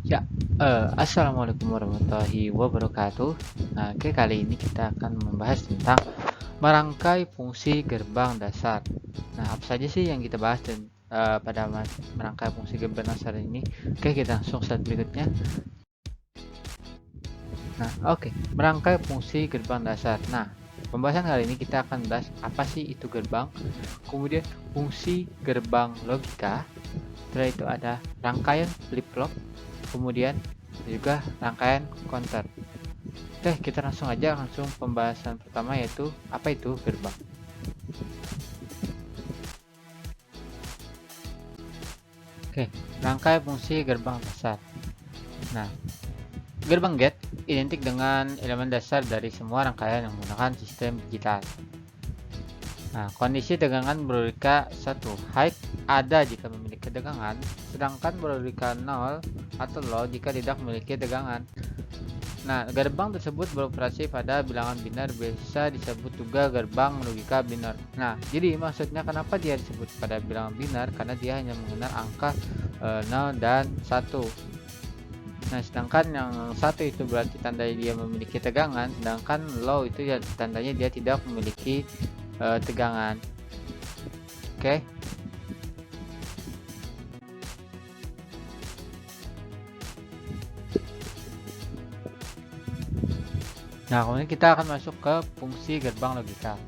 Ya, assalamualaikum warahmatullahi wabarakatuh. Nah, oke, kali ini kita akan membahas tentang merangkai fungsi gerbang dasar. Nah, apa saja sih yang kita bahas pada merangkai fungsi gerbang dasar ini? Oke, kita langsung slide berikutnya. Nah, oke, merangkai fungsi gerbang dasar. Nah, pembahasan kali ini kita akan bahas apa sih itu gerbang, kemudian fungsi gerbang logika. Setelah itu ada rangkaian flip-flop, kemudian juga rangkaian counter. Oke, kita langsung pembahasan pertama, yaitu apa itu gerbang. Oke, rangkai fungsi gerbang dasar. Nah, gerbang gate identik dengan elemen dasar dari semua rangkaian yang menggunakan sistem digital. Nah, kondisi tegangan berlogika 1 high ada jika memiliki tegangan, sedangkan berlogika 0 atau low jika tidak memiliki tegangan. Nah, gerbang tersebut beroperasi pada bilangan biner, bisa disebut juga gerbang logika biner. Nah, jadi maksudnya kenapa dia disebut pada bilangan biner? Karena dia hanya mengenal angka 0 dan 1. Nah, sedangkan yang satu itu berarti tandanya dia memiliki tegangan, sedangkan low itu ya tandanya dia tidak memiliki tegangan. Oke. Nah, kemudian kita akan masuk ke fungsi gerbang logika.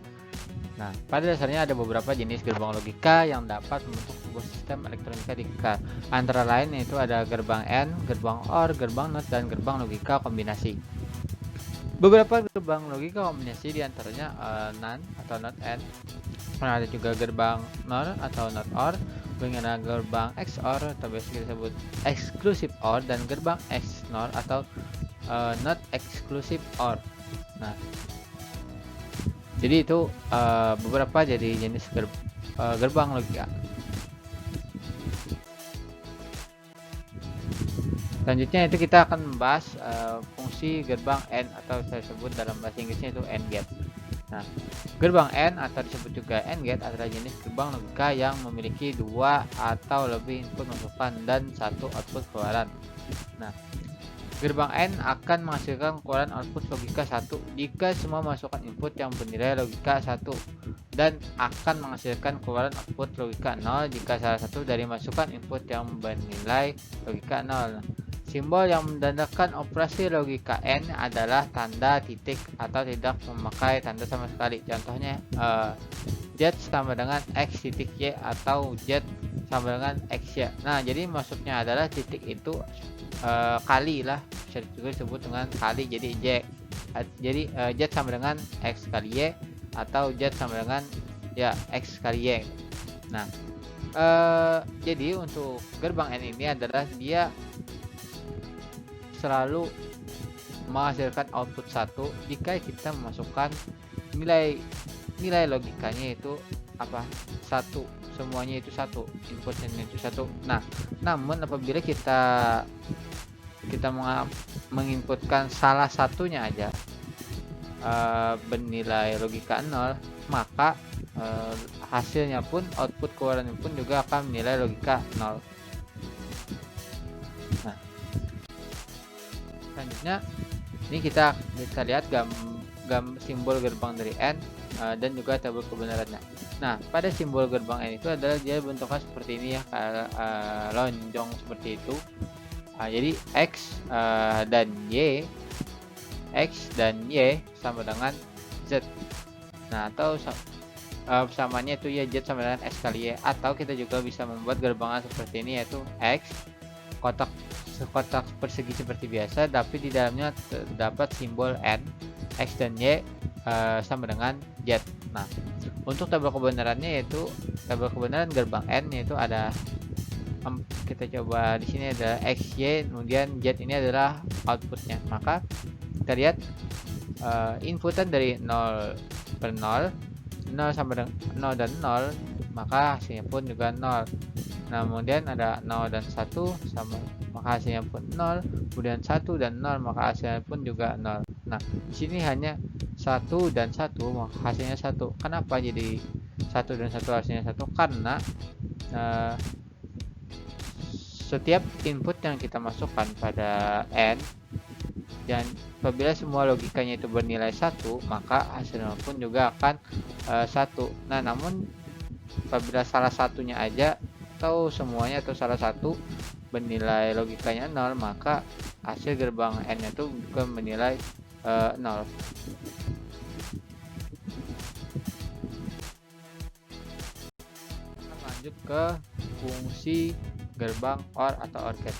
Nah, pada dasarnya ada beberapa jenis gerbang logika yang dapat membentuk sebuah sistem elektronika digital. Antara lain yaitu ada gerbang AND, gerbang OR, gerbang NOT, dan gerbang logika kombinasi. Beberapa gerbang logika kombinasi diantaranya NAND atau NOT AND. Ada juga gerbang NOR atau NOT OR, kemudian ada gerbang XOR atau biasa disebut exclusive OR, dan gerbang XNOR atau not exclusive OR. Nah, jadi itu beberapa jadi jenis gerbang logika. Selanjutnya itu kita akan membahas fungsi gerbang AND atau saya sebut dalam bahasa Inggrisnya itu AND gate. Nah, gerbang AND atau disebut juga AND gate adalah jenis gerbang logika yang memiliki dua atau lebih input masukan dan satu output keluaran. Nah, gerbang AND akan menghasilkan keluaran output logika 1 jika semua masukan input yang bernilai logika 1, dan akan menghasilkan keluaran output logika 0 jika salah satu dari masukan input yang bernilai logika 0. Simbol yang menandakan operasi logika AND adalah tanda titik atau tidak memakai tanda sama sekali. Contohnya Z sama dengan X titik Y atau Z sama dengan X Y. Nah, jadi maksudnya adalah titik itu kali lah, bisa juga disebut dengan kali, jadi Z sama dengan X kali Y atau Z sama dengan ya X kali Y. Nah, jadi untuk gerbang N ini adalah dia selalu menghasilkan output 1 jika kita memasukkan nilai logikanya itu apa, 1, semuanya itu 1, inputnya itu 1. Nah, namun apabila kita menginputkan salah satunya aja bernilai logika 0, maka hasilnya pun, output keluarannya pun juga akan menilai logika 0. Nah, selanjutnya ini kita lihat simbol gerbang dari N dan juga tabel kebenarannya. Nah, pada simbol gerbang N itu adalah dia bentuknya seperti ini ya, lonjong seperti itu. Jadi X dan Y sama dengan Z. Nah, atau samanya itu ya Z sama dengan X kali Y. Atau kita juga bisa membuat gerbangnya seperti ini, yaitu X kotak persegi seperti biasa, tapi di dalamnya terdapat simbol N, X dan Y sama dengan Z. Nah, untuk tabel kebenarannya yaitu tabel kebenaran gerbang N yaitu ada, kita coba di sini ada X, Y, kemudian Z ini adalah outputnya. Maka kita lihat inputan dari 0 per 0, 0 sama dengan 0 dan 0, maka hasilnya pun juga 0. Nah, kemudian ada 0 dan 1 sama, maka hasilnya pun 0, kemudian 1 dan 0, maka hasilnya pun juga 0. Nah, di sini hanya 1 dan 1, maka hasilnya 1. Kenapa jadi 1 dan 1 hasilnya 1? Karena setiap input yang kita masukkan pada n, dan apabila semua logikanya itu bernilai 1, maka hasilnya pun juga akan 1. Nah, namun apabila salah satunya aja atau semuanya atau salah satu bernilai logikanya 0, maka hasil gerbang n itu juga bernilai 0. Lanjut ke fungsi gerbang OR atau OR gate.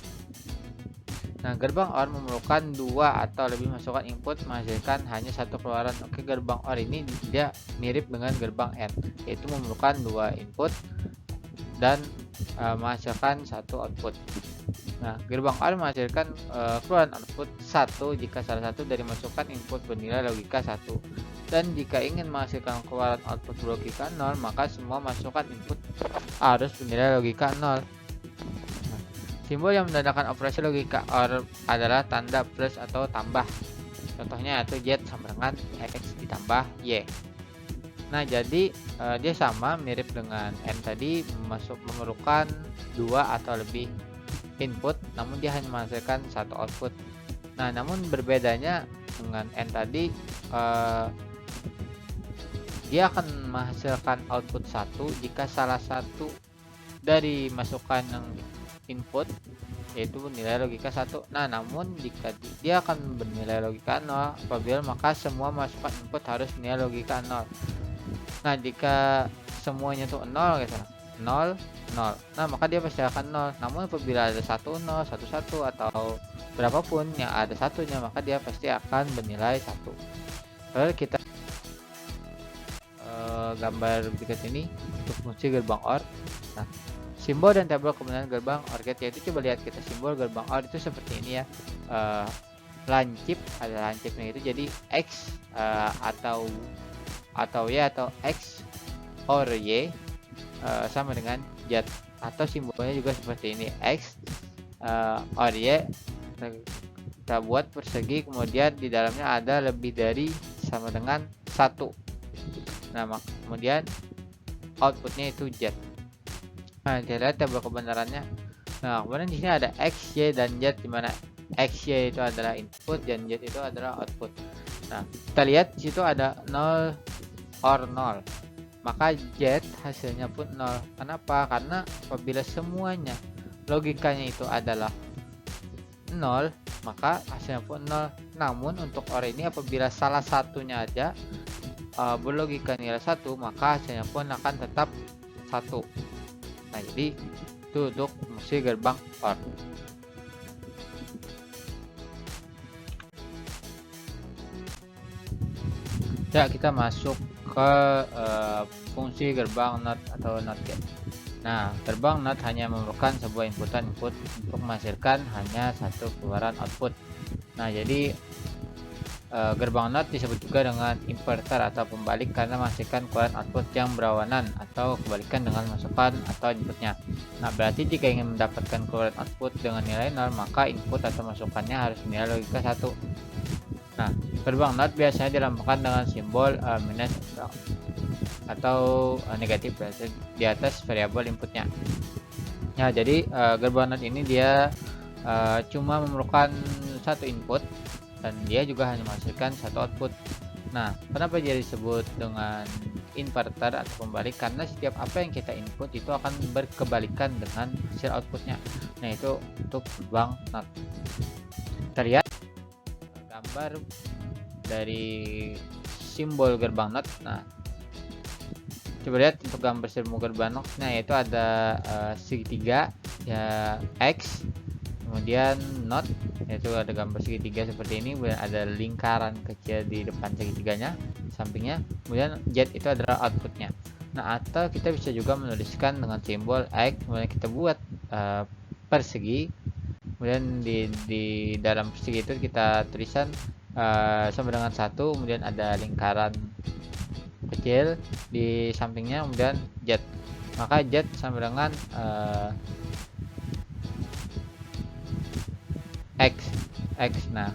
Nah, gerbang OR memerlukan 2 atau lebih masukan input menghasilkan hanya satu keluaran. Oke, gerbang OR ini dia mirip dengan gerbang AND, yaitu memerlukan 2 input dan menghasilkan satu output. Nah, gerbang OR menghasilkan keluaran output 1 jika salah satu dari masukan input bernilai logika 1. Dan jika ingin menghasilkan keluaran output logika 0, maka semua masukan input harus bernilai logika 0. Simbol yang menandakan operasi logika OR adalah tanda plus atau tambah. Contohnya yaitu Z sama dengan X ditambah Y. Nah, jadi dia sama mirip dengan N tadi, memerlukan 2 atau lebih input, namun dia hanya menghasilkan satu output. Nah, namun berbedanya dengan N tadi, dia akan menghasilkan output 1 jika salah satu dari masukan yang input yaitu nilai logika 1. Nah, namun jika dia akan bernilai logika 0 apabila maka semua masukan input harus nilai logika 0. Nah, jika semuanya itu 0 gitu, 0 0. Nah, maka dia pasti akan 0. Namun apabila ada 1 0 1 1 atau berapapun yang ada satunya, maka dia pasti akan bernilai 1. Lalu kita gambar berikut ini untuk fungsi gerbang OR. Nah, simbol dan tabel kebenaran gerbang OR gate, yaitu coba lihat kita simbol gerbang OR itu seperti ini ya. Lancip, ada lancipnya itu jadi X atau Y atau X or Y sama dengan Z, atau simbolnya juga seperti ini X or Y kita buat persegi, kemudian di dalamnya ada lebih dari sama dengan 1. Nah, kemudian outputnya itu Z. Nah, kita lihat tabel kebenarannya. Nah, kemudian di sini ada X, Y, dan Z, di mana X, Y itu adalah input dan Z itu adalah output. Nah, kita lihat di situ ada 0 or 0. Maka Z hasilnya pun 0. Kenapa? Karena apabila semuanya logikanya itu adalah 0, maka hasilnya pun 0. Namun untuk OR ini apabila salah satunya aja berlogika nilai 1, maka hasilnya pun akan tetap 1. Nah, jadi itu untuk fungsi gerbang OR. Ya, kita masuk ke fungsi gerbang NOT atau NOT gate. Nah, gerbang NOT hanya memerlukan sebuah inputan input untuk menghasilkan hanya satu keluaran output. Nah, jadi gerbang NOT disebut juga dengan inverter atau pembalik karena menghasilkan keluaran output yang berlawanan atau kebalikan dengan masukan atau inputnya. Nah, berarti jika ingin mendapatkan keluaran output dengan nilai 0, maka input atau masukannya harus nilai logika 1. Nah, gerbang NOT biasanya dilambangkan dengan simbol minus atau negatif di atas variabel inputnya. Ya, jadi gerbang NOT ini dia cuma memerlukan satu input dan dia juga hanya menghasilkan satu output. Nah, kenapa dia disebut dengan inverter atau pembalik? Karena setiap apa yang kita input itu akan berkebalikan dengan hasil outputnya. Nah, itu untuk gerbang NOT. Kita lihat gambar dari simbol gerbang NOT. Nah, coba lihat untuk gambar simbol gerbang NOT. Nah, yaitu ada segitiga ya X, kemudian NOT, yaitu ada gambar segitiga seperti ini, kemudian ada lingkaran kecil di depan segitiganya, sampingnya, kemudian Z itu adalah outputnya. Nah, atau kita bisa juga menuliskan dengan simbol X, kemudian kita buat persegi, kemudian di dalam persegi itu kita tulisan sama dengan 1, kemudian ada lingkaran kecil di sampingnya, kemudian Z, maka Z sama dengan X. Nah,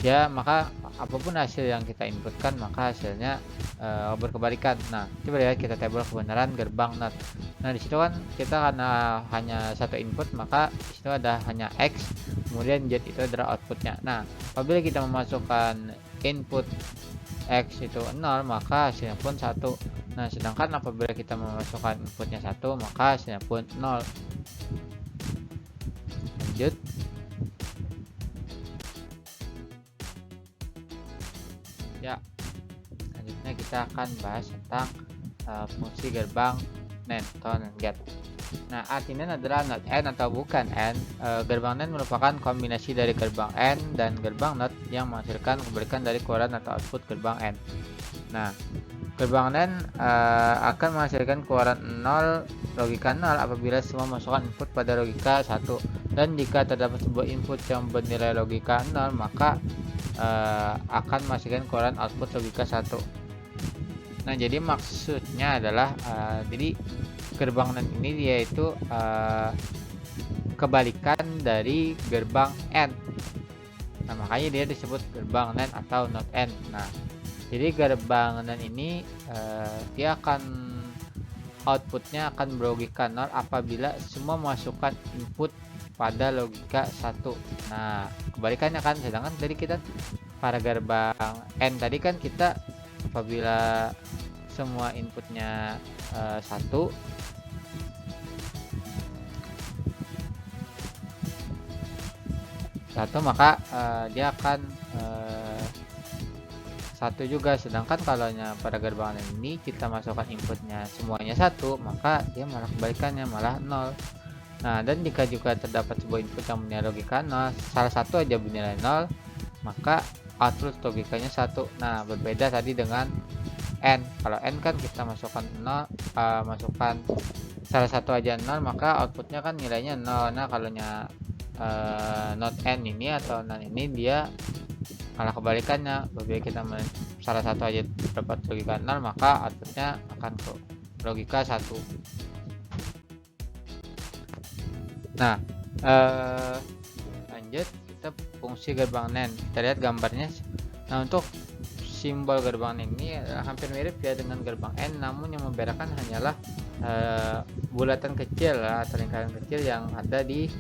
ya, maka apapun hasil yang kita inputkan maka hasilnya berkebalikan. Nah, coba lihat kita tabel kebenaran gerbang NOT. Nah, di situ kan kita karena hanya satu input, maka di situ ada hanya X, kemudian Z itu adalah outputnya. Nah, apabila kita memasukkan input X itu 0, maka hasilnya pun 1. Nah, sedangkan apabila kita memasukkan inputnya 1, maka hasilnya pun 0. Lanjut. Ya, selanjutnya kita akan bahas tentang fungsi gerbang NAND atau NAND gate. Nah, artinya adalah not AND atau bukan AND. Gerbang NAND merupakan kombinasi dari gerbang AND dan gerbang NOT yang menghasilkan kebalikan dari keluaran atau output gerbang AND. Nah, gerbang NAND akan menghasilkan keluaran 0, logika 0 apabila semua masukan input pada logika 1. Dan jika terdapat sebuah input yang bernilai logika 0, maka akan menghasilkan keluaran output logika 1. Nah, jadi maksudnya adalah jadi gerbang NAND ini yaitu kebalikan dari gerbang AND. Nah, makanya dia disebut gerbang NAND atau not AND. Nah, jadi gerbang NAND ini dia akan outputnya akan berlogika 0 apabila semua memasukkan input pada logika 1. Nah, kebalikannya kan, sedangkan tadi kita pada gerbang AND tadi kan kita apabila semua inputnya 1, maka dia akan 1 juga. Sedangkan kalau pada gerbang ini kita masukkan inputnya semuanya 1, maka dia malah kebalikannya, malah 0. Nah, dan jika juga terdapat sebuah input yang bernilai logika 0, salah satu aja bernilai 0, maka output logikanya 1. Nah, berbeda tadi dengan N. Kalau N kan kita masukkan 0, masukkan salah satu aja 0, maka outputnya kan nilainya 0. Nah, kalau not N ini atau NAND ini dia malah kebalikannya. Apabila kita salah satu aja dapat logika 0, maka outputnya akan ke logika 1. Nah, lanjut kita fungsi gerbang NAND. Kita lihat gambarnya. Nah, untuk simbol gerbang ini hampir mirip ya dengan gerbang N, namun yang membedakan hanyalah bulatan kecil atau lingkaran kecil yang ada di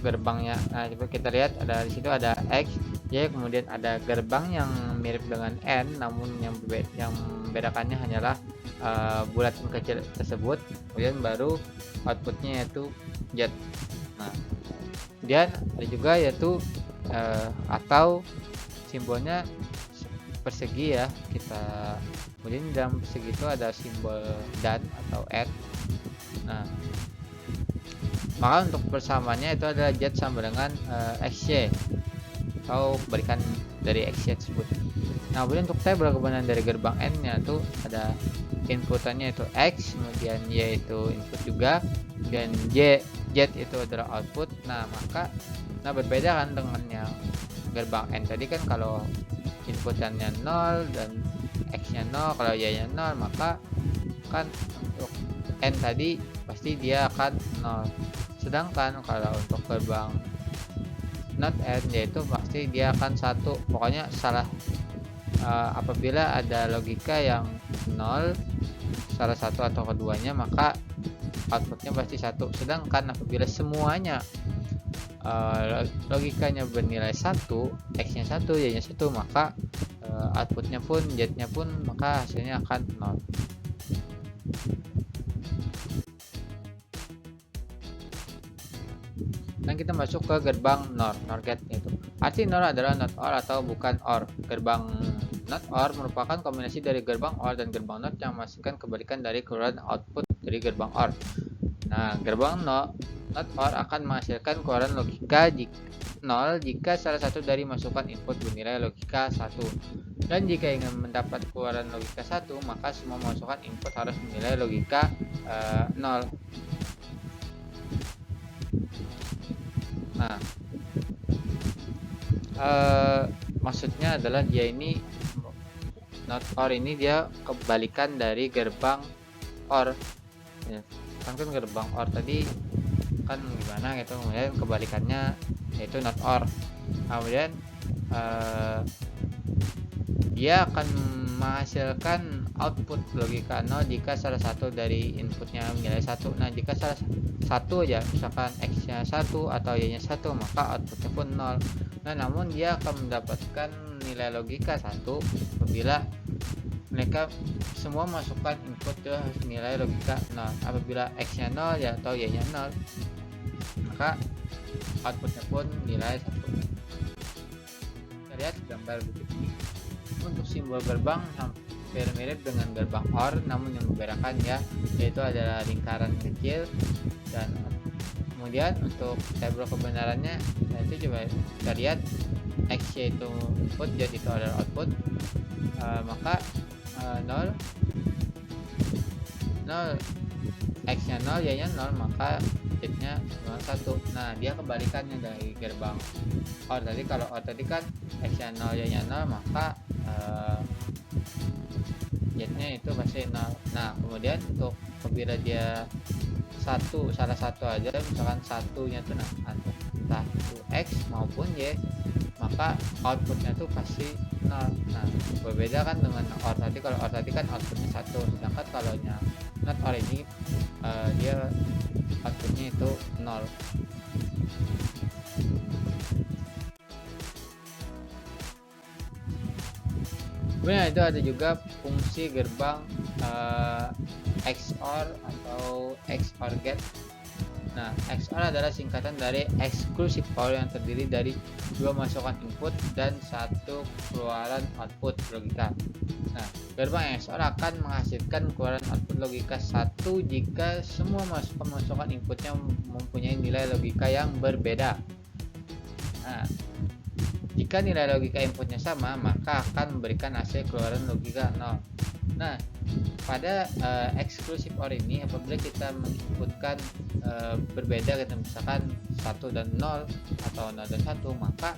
gerbangnya. Nah, coba kita lihat, ada di situ ada X, Y, kemudian ada gerbang yang mirip dengan N, namun yang membedakannya hanyalah bulatan kecil tersebut. Kemudian baru outputnya yaitu Z. Nah, kemudian ada juga yaitu atau simbolnya persegi ya. Kemudian dalam persegi itu ada simbol dan atau at. Nah, maka untuk persamaannya itu adalah Z sama dengan XY atau kebalikan dari XY tersebut. Nah, kemudian untuk T berkebunan dari gerbang N nya itu ada inputannya itu X, kemudian Y itu input juga, dan Z itu adalah output. Nah, berbeda kan dengan yang gerbang N tadi kan, kalau inputannya 0 dan X nya 0, kalau Y nya 0, maka kan untuk N tadi pasti dia akan 0. Sedangkan kalau untuk gerbang not N yaitu pasti dia akan 1. Pokoknya apabila ada logika yang 0, salah satu atau keduanya, maka outputnya pasti 1. Sedangkan apabila semuanya logikanya bernilai 1, X nya 1, Y nya 1, maka outputnya pun Z nya pun maka hasilnya akan 0. Dan kita masuk ke gerbang NOR gate itu. Arti NOR adalah not OR atau bukan OR. Gerbang not OR merupakan kombinasi dari gerbang OR dan gerbang NOT yang menghasilkan kebalikan dari keluaran output dari gerbang OR. Nah, gerbang not OR akan menghasilkan keluaran logika 0 jika salah satu dari masukan input bernilai logika 1. Dan jika ingin mendapat keluaran logika 1, maka semua masukan input harus bernilai logika 0. Nah, maksudnya adalah dia ini not OR ini dia kebalikan dari gerbang OR ya. Kan gerbang OR tadi kan gimana gitu, kemudian kebalikannya yaitu not OR. Kemudian dia akan menghasilkan output logika 0 jika salah satu dari inputnya nilai 1. Nah, jika salah satu aja, misalkan x-nya 1 atau y-nya 1, maka outputnya pun 0. Nah, namun dia akan mendapatkan nilai logika 1 apabila mereka semua masukkan input ke nilai logika 0. Apabila x-nya 0 ya atau y-nya 0, maka outputnya pun nilai 1. Kita lihat gambar berikut ini. Untuk simbol gerbang hampir mirip dengan gerbang OR, namun yang membedakan yaitu adalah lingkaran kecil. Dan kemudian untuk tabel kebenarannya, itu coba kita lihat x yaitu input, y itu adalah output, maka 0 x nya 0, y nya 0, maka nya 1. Nah, dia kebalikannya dari gerbang OR tadi. Kalau OR tadi kan x nya 0, y nya 0, maka nya itu pasti 0. Nah, kemudian untuk apabila dia salah satu aja, misalkan satunya itu entah itu x maupun y, maka outputnya tuh pasti 0. Nah, berbeda kan dengan OR tadi. Kalau OR tadi kan outputnya 1, sedangkan kalau not OR ini dia outputnya itu 0. Kemudian itu ada juga fungsi gerbang XOR atau XOR get. Nah, XOR adalah singkatan dari exclusive OR yang terdiri dari 2 masukan input dan 1 keluaran output logika. Nah, gerbang XOR akan menghasilkan keluaran output logika 1 jika semua masukan inputnya mempunyai nilai logika yang berbeda. Nah, jika nilai logika inputnya sama, maka akan memberikan hasil keluaran logika 0. Nah, pada exclusive OR ini, apabila kita menginputkan berbeda, kita misalkan 1 dan 0 atau 0 dan 1, maka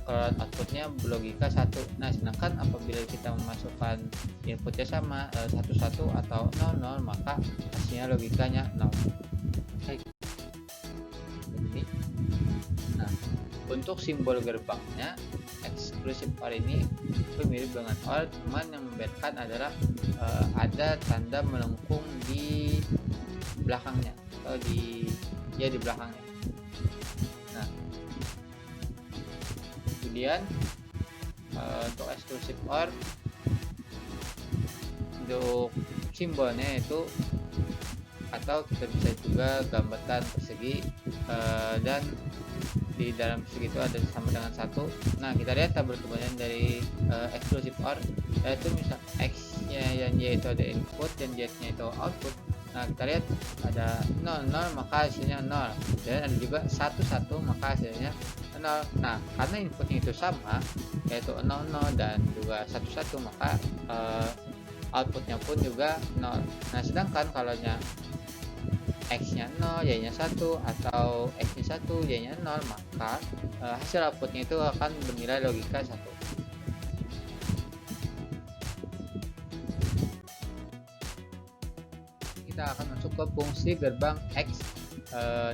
keluaran outputnya berlogika 1. Nah, sedangkan apabila kita memasukkan inputnya sama 1 1 atau 0 0, maka hasilnya logikanya 0. Nah, untuk simbol gerbangnya exclusive OR ini itu mirip dengan OR, cuman yang membedakan adalah ada tanda melengkung di belakangnya atau di belakangnya. Nah, kemudian untuk exclusive OR, untuk simbolnya itu, atau kita bisa juga gambarkan persegi, dan di dalam persegi itu ada sama dengan 1. Nah, kita lihat tabel kebenaran dari exclusive OR, yaitu misal x nya dan y itu ada input dan z nya itu output. Nah, kita lihat ada 0 0, maka hasilnya 0, dan ada juga 1 1, maka hasilnya 0. Nah, karena inputnya itu sama, yaitu 0 0 dan juga 1 1, maka outputnya pun juga 0. Nah, sedangkan kalau x nya 0, y nya 1, atau x nya 1, y nya 0, maka hasil outputnya itu akan bernilai logika 1. Kita akan masuk ke fungsi gerbang x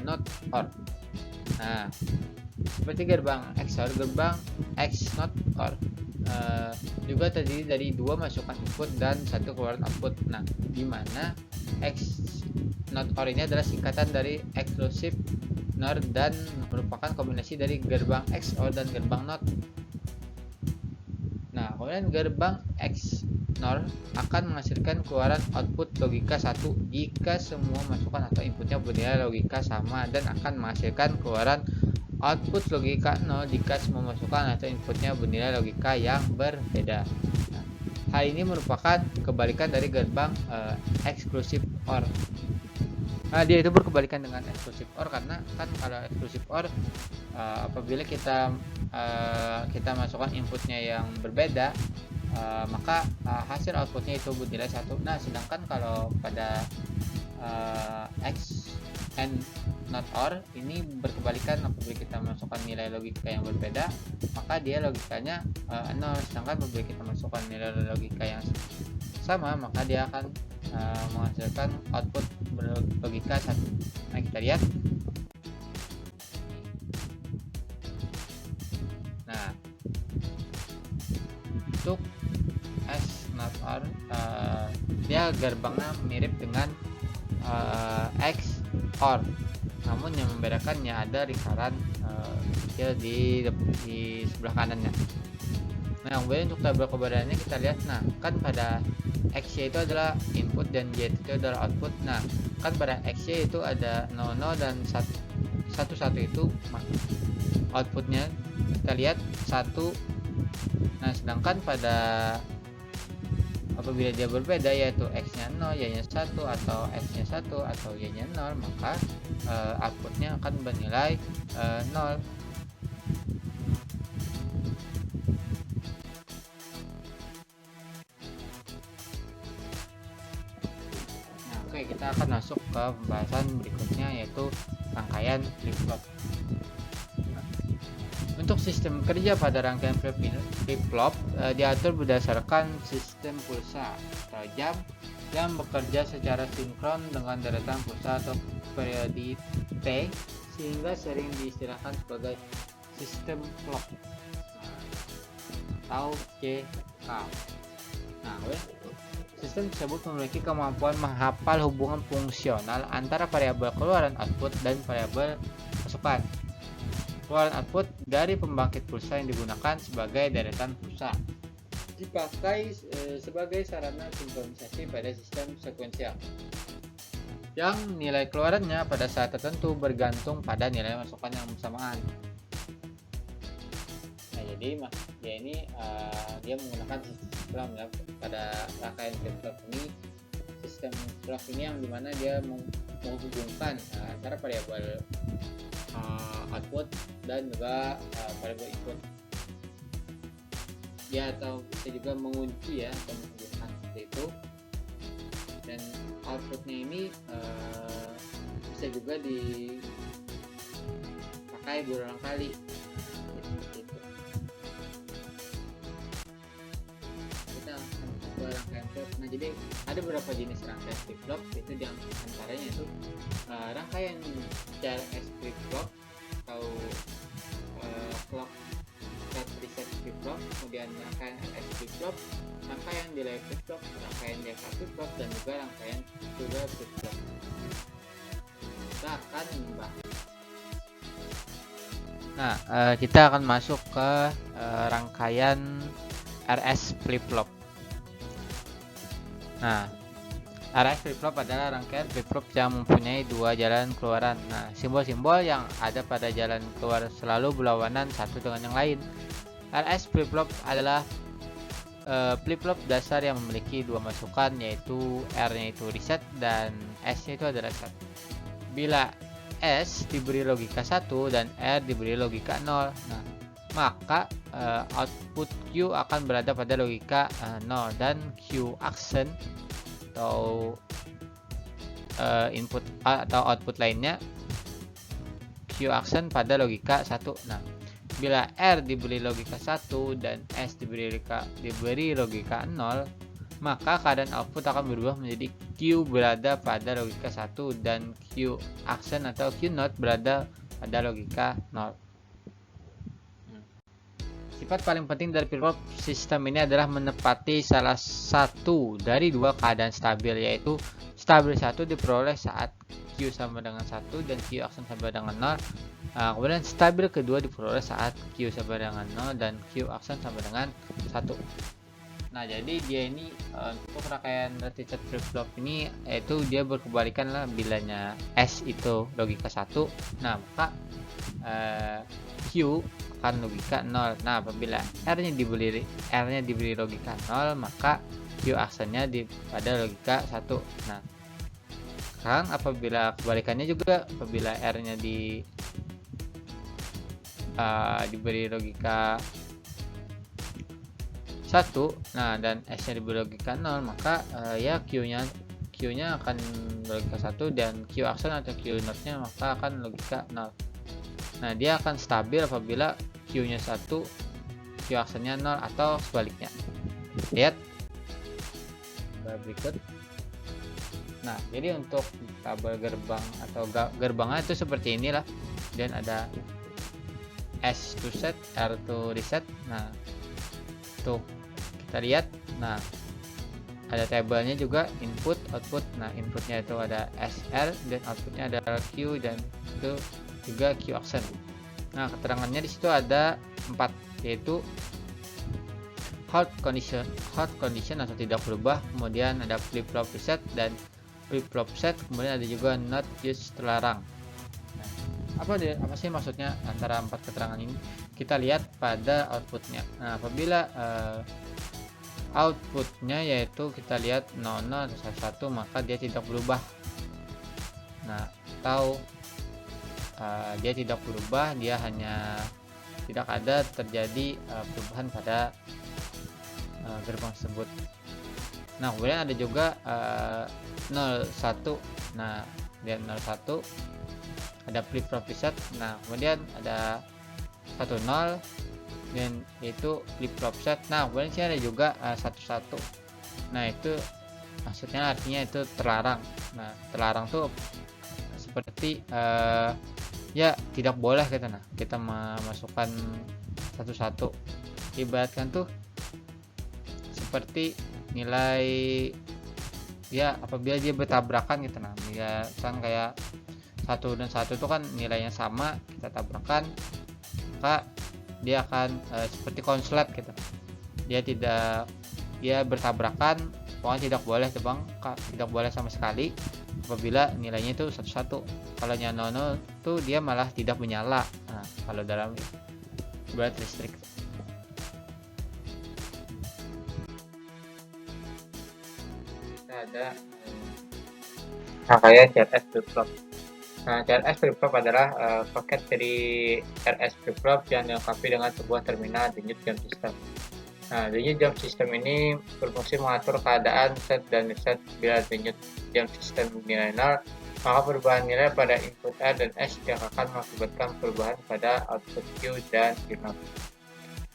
not OR. Nah, seperti gerbang XOR, gerbang x not OR juga terdiri dari 2 masukan input dan 1 keluaran output. Nah, di mana x not OR ini adalah singkatan dari exclusive NOR dan merupakan kombinasi dari gerbang XOR dan gerbang NOT. Nah, kemudian gerbang XNOR akan menghasilkan keluaran output logika 1 jika semua masukan atau inputnya bernilai logika sama, dan akan menghasilkan keluaran output logika 0 jika semua masukan atau inputnya bernilai logika yang berbeda. Nah, hal ini merupakan kebalikan dari gerbang exclusive OR. Nah, dia itu berkebalikan dengan exclusive OR karena kan kalau exclusive OR apabila kita masukkan inputnya yang berbeda, maka hasil outputnya itu bernilai 1. Nah, sedangkan kalau pada X and not OR ini berkebalikan, apabila kita masukkan nilai logika yang berbeda, maka dia logikanya 0, sedangkan apabila kita masukkan nilai logika yang sama, maka dia akan menghasilkan output berlogika 1. Nah, kita lihat. Nah, untuk S not OR gerbangnya mirip dengan X OR, namun yang membedakannya ada lingkaran kecil di sebelah kanannya. Nah, kemudian untuk tabel keberadaannya kita lihat. Nah, kan pada X-Y itu adalah input dan Y itu adalah output. Nah, kan pada X-Y itu ada 00 dan 11 itu outputnya kita lihat 1. Nah, sedangkan pada apabila dia berbeda, yaitu X-nya 0, Y-nya 1, atau X-nya 1 atau Y-nya 0, maka outputnya akan bernilai 0. Nah, oke, kita akan masuk ke pembahasan berikutnya, yaitu rangkaian flip-flop. Untuk sistem kerja pada rangkaian flip-flop diatur berdasarkan sistem pulsa atau jam yang bekerja secara sinkron dengan deretan pulsa atau periode T, sehingga sering diistilahkan sebagai sistem clock atau CK. Nah, sistem tersebut memiliki kemampuan menghafal hubungan fungsional antara variabel keluaran output dan variabel masukan. Keluaran output dari pembangkit pulsa yang digunakan sebagai deretan pulsa dipakai sebagai sarana sinkronisasi pada sistem sekuensial yang nilai keluarannya pada saat tertentu bergantung pada nilai masukan yang bersamaan. Nah, jadi dia ini dia menggunakan sistem ya, pada rangkaian flip-flop ini. Sistem clock ini yang dimana dia menghubungkan antara variabel output dan juga variabel input ya, atau bisa juga mengunci ya, atau menghubungkan seperti itu. Dan outputnya ini bisa juga dipakai berulang kali seperti itu. Kita akan ke rangkaian flip. Nah, jadi ada beberapa jenis rangkaian flip-flop, itu di antaranya itu rangkaian CRS flip-flop atau clock reset flip-flop, kemudian rangkaian RS flip-flop, rangkaian delay flip-flop, rangkaian DK flip-flop, dan juga rangkaian sugar flip-flop. Kita akan membahas. Nah, kita akan masuk ke rangkaian RS flip-flop. Nah, RS flip-flop adalah rangkaian flip-flop yang mempunyai dua jalan keluaran. Nah, simbol-simbol yang ada pada jalan keluar selalu berlawanan satu dengan yang lain. RS flip-flop adalah flip-flop dasar yang memiliki dua masukan, yaitu R-nya itu reset dan S-nya itu adalah set. Bila S diberi logika 1 dan R diberi logika 0, nah, maka output Q akan berada pada logika 0 dan Q aksen atau input atau output lainnya Q aksen pada logika 1. Nah, bila R diberi logika 1 dan S diberi logika 0, maka keadaan output akan berubah menjadi Q berada pada logika 1 dan Q aksen atau Q not berada pada logika 0. Sifat paling penting dari flip-flop sistem ini adalah menepati salah satu dari dua keadaan stabil, yaitu stabil 1 diperoleh saat Q sama dengan 1 dan Q aksen sama dengan 0. Kemudian stabil kedua diperoleh saat Q sama dengan 0 dan Q aksen sama dengan 1. Nah, jadi dia ini untuk rangkaian reset flip-flop ini, yaitu dia berkebalikan lah. Bilanya S itu logika 1, nah maka Q akan logika 0. Nah, apabila R-nya diberi logika 0, maka Q aksennya pada logika 1. Nah, sekarang apabila kebalikannya juga, apabila R-nya diberi logika 1, nah dan S-nya diberi logika 0, maka ya Q-nya akan logika 1 dan Q aksen atau Q not-nya maka akan logika 0. Nah, dia akan stabil apabila Q-nya 1, Q aksennya 0, atau sebaliknya. Lihat berikut. Nah, jadi untuk tabel gerbang atau gerbangnya itu seperti inilah. Dan ada S to set, R to reset. Nah, untuk kita lihat. Nah, ada tabelnya juga, input output. Nah, inputnya itu ada SR dan outputnya ada Q, dan itu juga Q action. Nah, keterangannya di situ ada 4, yaitu hold condition atau tidak berubah, kemudian ada flip flop reset dan flip flop set, kemudian ada juga not use terlarang. Nah, apa sih maksudnya antara 4 keterangan ini? Kita lihat pada outputnya. Nah, apabila outputnya yaitu kita lihat 00 atau 11, maka dia tidak berubah. Nah, atau dia tidak berubah, dia hanya tidak ada terjadi perubahan pada gerbang tersebut. Nah, kemudian ada juga 01. Nah, dia 01 ada flip flop reset. Nah, kemudian ada 10 dan itu flip flop set. Nah, kemudian sini ada juga 11. Nah, itu maksudnya artinya itu terlarang. Nah, terlarang tuh seperti ya tidak boleh gitu. Nah, kita memasukkan 11, ibaratkan tuh seperti nilai ya apabila dia bertabrakan gitu. Nah, ya kan kayak 1 dan 1 itu kan nilainya sama, kita tabrakan, maka dia akan seperti konslet gitu. Dia bertabrakan, pokoknya tidak boleh tuh Bang, tidak boleh sama sekali apabila nilainya itu 11. Kalau 00 tuh dia malah tidak menyala. Nah, kalau dalam berat listrik. Ada rangkaian CRS flip-flop. Nah, CRS flip-flop adalah paket dari RS flip-flop yang dilengkapi dengan sebuah terminal denyut jam system. Nah, denyut jam system ini berfungsi mengatur keadaan set dan reset. Bila denyut jam system nilai 0, maka perubahan nilai pada input R dan S yang akan mengakibatkan perubahan pada output Q dan Q0.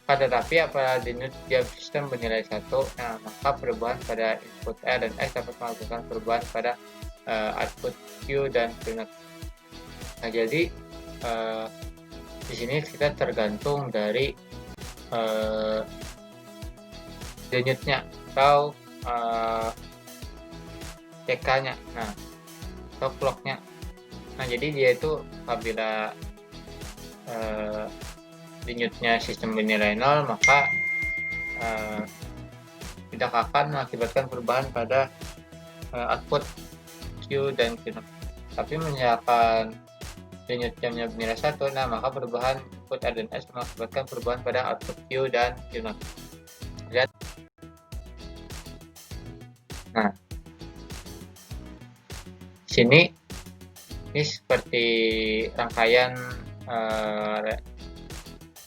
Tetapi apabila denyut jam system bernilai 1, nah, maka perubahan pada input R dan S dapat mengakibatkan perubahan pada output Q dan Q0. Nah, jadi di sini kita tergantung dari denyutnya atau CK-nya, nah, atau clock-nya. Nah, jadi dia itu apabila denyutnya sistem bernilai 0, maka tidak akan mengakibatkan perubahan pada output Q dan Q0. Tapi misalkan denyut jamnya bernilai 1, nah maka perubahan input R dan S mengakibatkan perubahan pada output Q dan Q0. Lihat. Nah, sini ini seperti rangkaian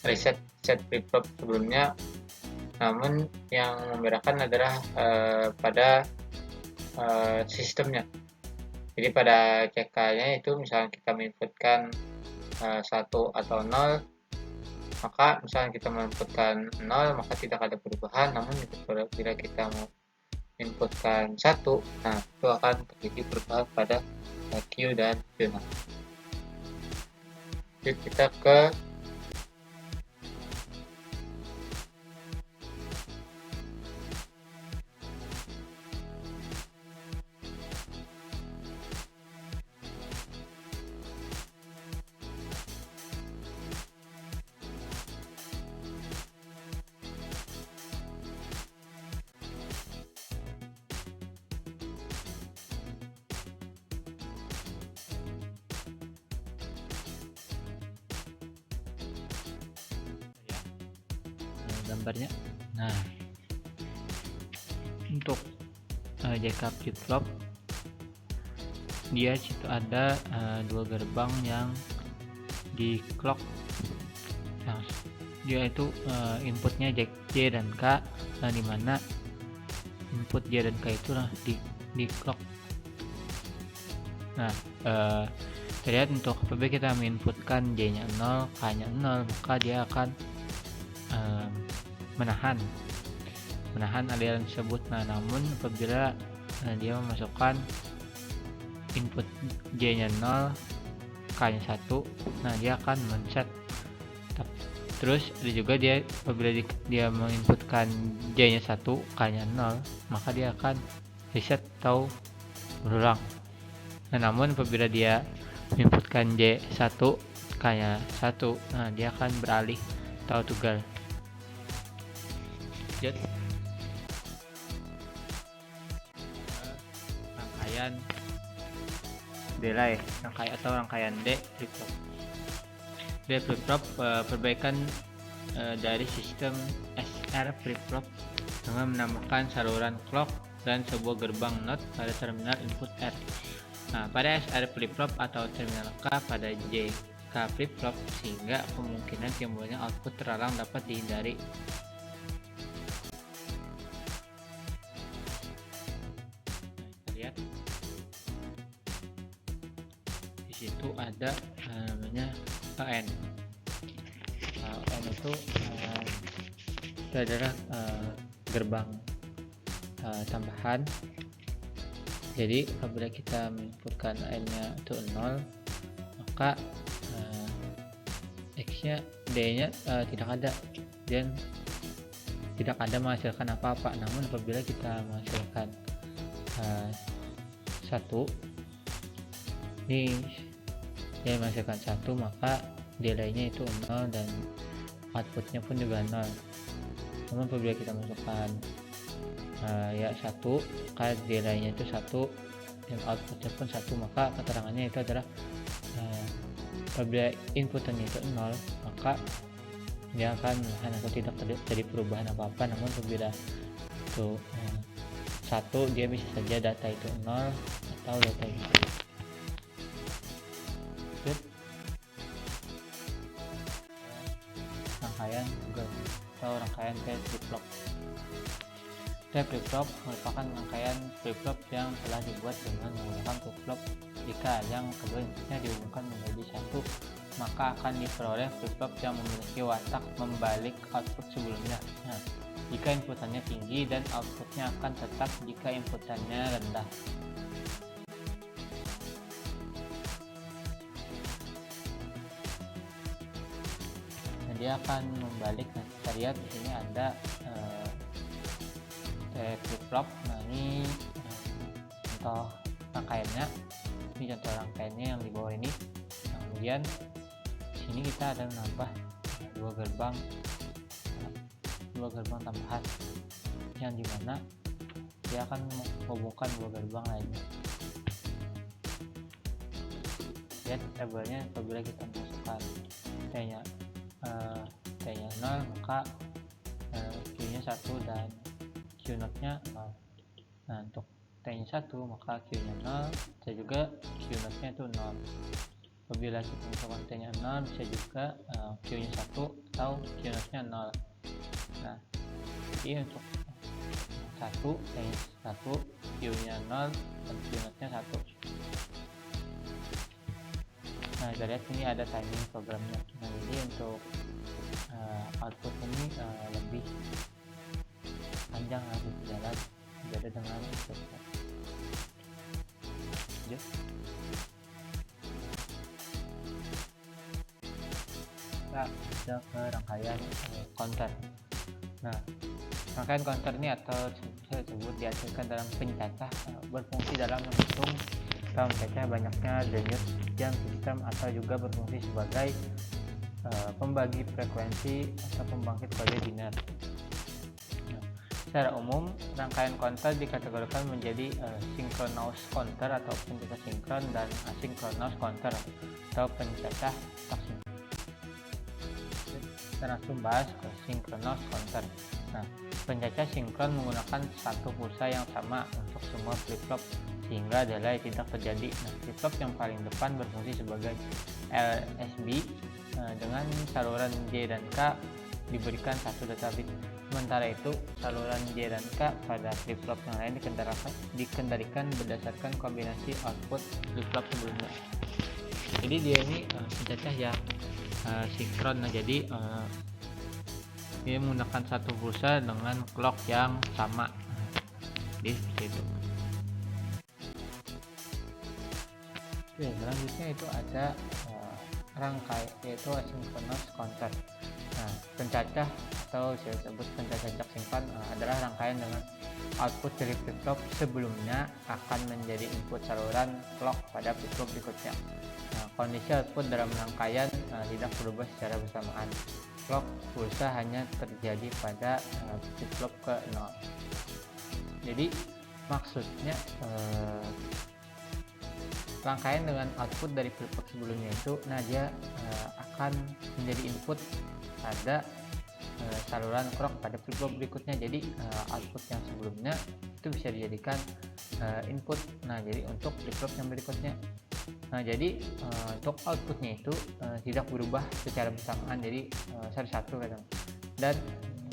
reset flip-flop sebelumnya, namun yang membedakan adalah pada sistemnya. Jadi pada CK-nya itu misalnya kita menginputkan 1 atau 0, maka misalnya kita menginputkan 0 maka tidak ada perubahan, namun bila kita mau inputkan 1, nah itu akan terjadi perubahan pada Q dan Q0. Jadi kita ke gambarnya. Nah, untuk JK flip-flop dia situ ada 2 gerbang yang di clock. Nah, dia itu inputnya J dan K, dimana input J dan K itulah di clock. Nah, terlihat untuk apabila kita menginputkan J nya 0, K nya 0, maka dia akan menahan aliran tersebut. Nah, namun apabila dia memasukkan input J nya 0, K nya 1, nah dia akan men-set. Terus ada juga dia apabila dia menginputkan J nya 1, K nya 0, maka dia akan reset atau berulang. Nah, namun apabila dia menginputkan J 1, K nya 1, nah dia akan beralih atau tunggal. Jadi rangkaian delay, rangkaian D flip-flop. D flip-flop perbaikan dari sistem SR flip-flop dengan menambahkan saluran clock dan sebuah gerbang NOT pada terminal input R. Nah, pada SR flip-flop atau terminal K pada JK flip-flop, sehingga kemungkinan timbulnya output terlarang dapat dihindari. Lihat di situ ada namanya AN. AN itu adalah gerbang tambahan. Jadi apabila kita menginputkan AN nya itu 0, maka X nya D nya tidak ada dan tidak ada menghasilkan apa-apa. Namun apabila kita menghasilkan 1, ini dia menghasilkan 1, maka delay-nya itu 0 dan outputnya pun juga 0. Namun apabila kita masukkan ya 1, maka delay-nya itu 1 dan outputnya pun 1, maka keterangannya itu adalah apabila inputannya itu 0, maka dia akan menahan atau tidak terjadi perubahan apa-apa. Namun apabila itu 1, dia bisa saja data itu 0 atau data itu rangkaian atau rangkaian flip-flop. Flip-flop merupakan rangkaian flip-flop yang telah dibuat dengan menggunakan flip-flop. Jika yang kedua inputnya dihubungkan menjadi 1, maka akan diperoleh flip-flop yang memiliki watak membalik output sebelumnya. Nah, jika inputannya tinggi dan outputnya akan tetap jika inputannya rendah. Nah, dia akan membalik. Nah, kita lihat di sini ada flip-flop. Nah, ini contoh rangkaiannya. Ini contoh rangkaiannya yang di bawah ini. Nah, kemudian di sini kita ada menambah dua gerbang tambahan yang dimana dia akan menghubungkan dua gerbang lainnya. Lihat tabelnya, apabila kita masukkan T-nya 0, maka Q-nya 1 dan Q0 nya 0. Nah, untuk T-nya 1 maka Q-nya 0, bisa juga Q0 nya itu 0. Apabila kita masukkan T-nya 0, bisa juga Q-nya 1 atau Q0 nya 0. Nah, jadi untuk 1, T-nya 1, Q-nya 0 dan Q0 nya 1. Nah, kita lihat ini ada timing programnya. Nah, jadi untuk output ini lebih panjang lagi berjalan beda dengan input. Lanjut. Kita bisa ke rangkaian counter. Nah, rangkaian counter ini atau saya sebut dihasilkan dalam pencacah berfungsi dalam menghitung atau mencacah banyaknya denyut jam sistem atau juga berfungsi sebagai pembagi frekuensi atau pembangkit kode biner. Nah, secara umum rangkaian counter dikategorikan menjadi synchronous counter atau pencacah sinkron dan asynchronous counter atau pencacah tak sinkron. Kita langsung bahas ke synchronous counter. Nah, pencacah sinkron menggunakan satu pulsa yang sama untuk semua flip-flop sehingga delay tidak terjadi. Nah, flip-flop yang paling depan berfungsi sebagai LSB dengan saluran J dan K diberikan satu data bit. Sementara itu, saluran J dan K pada flip-flop yang lain dikendalikan berdasarkan kombinasi output flip-flop sebelumnya. Jadi dia ini pencacah yang sinkron. Nah, jadi dia menggunakan satu pulsa dengan clock yang sama. Jadi seperti itu. Oke, selanjutnya itu ada rangkaian yaitu asynchronous counter. Nah, pencacah atau saya sebut pencacah jak simpan adalah rangkaian dengan output dari flip-flop sebelumnya akan menjadi input saluran clock pada flip-flop berikutnya. Nah, kondisi output dalam rangkaian tidak berubah secara bersamaan. Clock pulsa hanya terjadi pada flip-flop ke 0. Jadi maksudnya rangkaian dengan output dari flip-flop sebelumnya itu, nah dia akan menjadi input pada saluran clock pada flip-flop berikutnya. Jadi output yang sebelumnya itu bisa dijadikan input. Nah, jadi untuk flip-flop yang berikutnya. Nah, jadi untuk outputnya itu tidak berubah secara bersamaan, jadi satu-satu kadang. Dan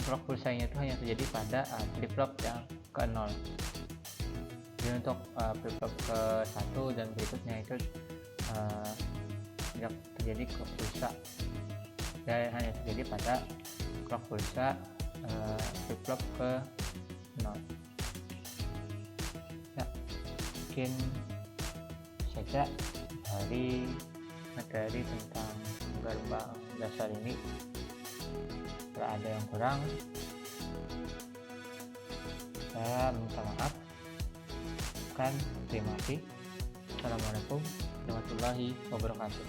clock pulsanya itu hanya terjadi pada flip-flop yang ke 0. Jadi untuk flip-flop ke 1 dan berikutnya itu tidak terjadi clock pulsa, dan hanya terjadi pada clock pulsa flip-flop ke 0. Ya, mungkin saja dari materi tentang gerbang dasar ini. Kalau ada yang kurang, saya minta maaf. Terima kasih. Assalamualaikum warahmatullahi wabarakatuh.